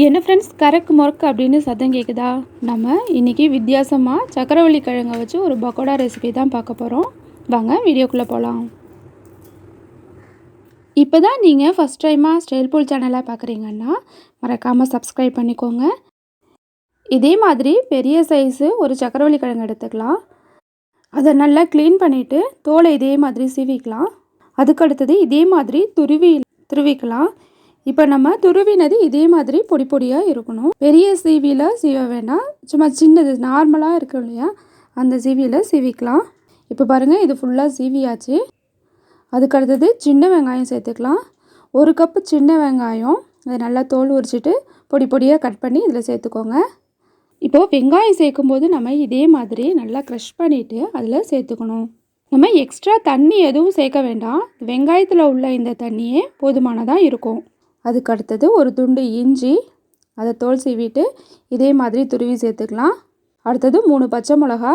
என்ன ஃப்ரெண்ட்ஸ், கரக்கு முறக்கு அப்படின்னு சத்தம் கேட்குதா? நம்ம இன்றைக்கி வித்தியாசமாக சக்கரவள்ளி கிழங்கை வச்சு ஒரு பக்கோடா ரெசிபி தான் பார்க்க போகிறோம். வாங்க வீடியோக்குள்ளே போகலாம். இப்போ தான் நீங்கள் ஃபஸ்ட் டைமாக ஸ்டைல் போல் சேனலாக பார்க்குறீங்கன்னா மறக்காமல் சப்ஸ்கிரைப் பண்ணிக்கோங்க. இதே மாதிரி பெரிய சைஸு ஒரு சக்கரவள்ளி கிழங்கு எடுத்துக்கலாம். அதை நல்லா க்ளீன் பண்ணிவிட்டு தோலை இதே மாதிரி சீவிக்கலாம். அதுக்கடுத்தது இதே மாதிரி துருவிக்கலாம். இப்போ நம்ம துருவினது இதே மாதிரி பொடி பொடியாக இருக்கணும். பெரிய சீவியில் சீவ வேண்டாம், சும்மா சின்னது நார்மலாக இருக்கும் இல்லையா, அந்த சீவியில் சீவிக்கலாம். இப்போ பாருங்கள், இது ஃபுல்லாக சீவியாச்சு. அதுக்கடுத்தது சின்ன வெங்காயம் சேர்த்துக்கலாம். 1 கப்பு சின்ன வெங்காயம், அதை நல்லா தோல் உரிச்சிட்டு பொடி பொடியாக கட் பண்ணி இதில் சேர்த்துக்கோங்க. இப்போது வெங்காயம் சேர்க்கும்போது நம்ம இதே மாதிரி நல்லா க்ரஷ் பண்ணிவிட்டு அதில் சேர்த்துக்கணும். நம்ம எக்ஸ்ட்ரா தண்ணி எதுவும் சேர்க்க வேண்டாம். வெங்காயத்தில் உள்ள இந்த தண்ணியே போதுமானதாக இருக்கும். அதுக்கு அடுத்தது ஒரு துண்டு இஞ்சி, அதை தோல் சீவிட்டு இதே மாதிரி துருவி சேர்த்துக்கலாம். அடுத்தது 3 பச்சை மிளகா,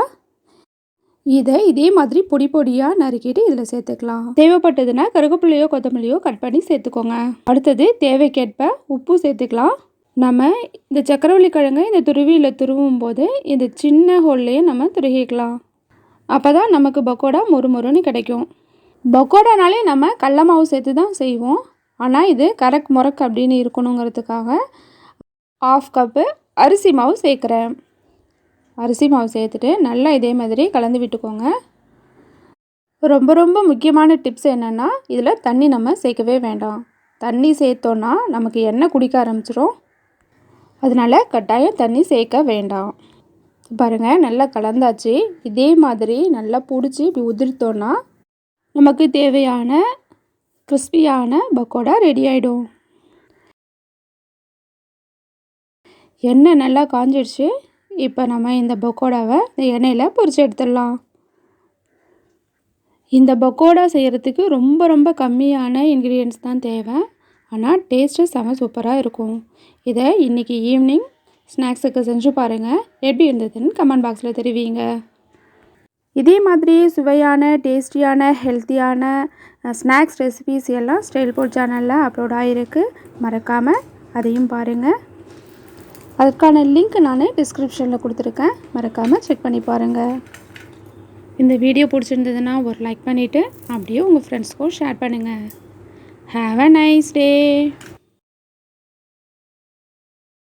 இதை இதே மாதிரி பொடி பொடியாக நறுக்கிட்டு இதில் சேர்த்துக்கலாம். தேவைப்பட்டதுன்னா கருவேப்பிலையோ கொத்தமல்லியோ கட் பண்ணி சேர்த்துக்கோங்க. அடுத்தது தேவைக்கேற்ப உப்பு சேர்த்துக்கலாம். நம்ம இந்த சக்கரவள்ளி கிழங்கு இந்த துருவியில் துருவும் போது இந்த சின்ன ஹோல்லையே நம்ம துருகிக்கலாம். அப்போ தான் நமக்கு பக்கோடா மொறுமொறுன்னு கிடைக்கும். பக்கோடானாலே நம்ம கடல மாவு சேர்த்து தான் செய்வோம். ஆனால் இது கரக் முறக்கு அப்படின்னு இருக்கணுங்கிறதுக்காக 1/2 கப்பு அரிசி மாவு சேர்க்குறேன். அரிசி மாவு சேர்த்துட்டு நல்லா இதே மாதிரி கலந்து விட்டுக்கோங்க. ரொம்ப ரொம்ப முக்கியமான டிப்ஸ் என்னென்னா, இதில் தண்ணி நம்ம சேர்க்கவே வேண்டாம். தண்ணி சேர்த்தோன்னா நமக்கு எண்ணெய் குடிக்க ஆரம்பிச்சிடும். அதனால் கட்டாயம் தண்ணி சேர்க்க வேண்டாம். பாருங்கள், நல்லா கலந்தாச்சு. இதே மாதிரி நல்லா பிடிச்சி இப்படி உதிர்த்தோன்னா நமக்கு தேவையான கிறிஸ்பியான பக்கோடா ரெடி ஆகிடும். எண்ணெய் நல்லா காஞ்சிடுச்சு. இப்போ நம்ம இந்த பக்கோடாவை இந்த எண்ணெயில் பொரிச்சு எடுத்துடலாம். இந்த பக்கோடா செய்கிறதுக்கு ரொம்ப ரொம்ப கம்மியான இன்க்ரீடியன்ட்ஸ் தான் தேவை. ஆனால் டேஸ்ட்டு செம சூப்பராக இருக்கும். இதை இன்றைக்கி ஈவினிங் ஸ்நாக்ஸுக்கு செஞ்சு பாருங்கள். எப்படி இருந்ததுன்னு கமெண்ட் பாக்ஸில் தெரிவிங்க. இதே மாதிரி சுவையான, டேஸ்டியான, ஹெல்த்தியான ஸ்நாக்ஸ் ரெசிபீஸ் எல்லாம் ஸ்டைல் போல் சேனலில் அப்லோட் ஆகிருக்கு. மறக்காமல் அதையும் பாருங்கள். அதுக்கான லிங்க் நான் டிஸ்கிரிப்ஷனில் கொடுத்துருக்கேன். மறக்காமல் செக் பண்ணி பாருங்கள். இந்த வீடியோ பிடிச்சிருந்ததுன்னா ஒரு லைக் பண்ணிவிட்டு அப்படியே உங்கள் ஃப்ரெண்ட்ஸ்க்கும் ஷேர் பண்ணுங்கள். Have a nice day.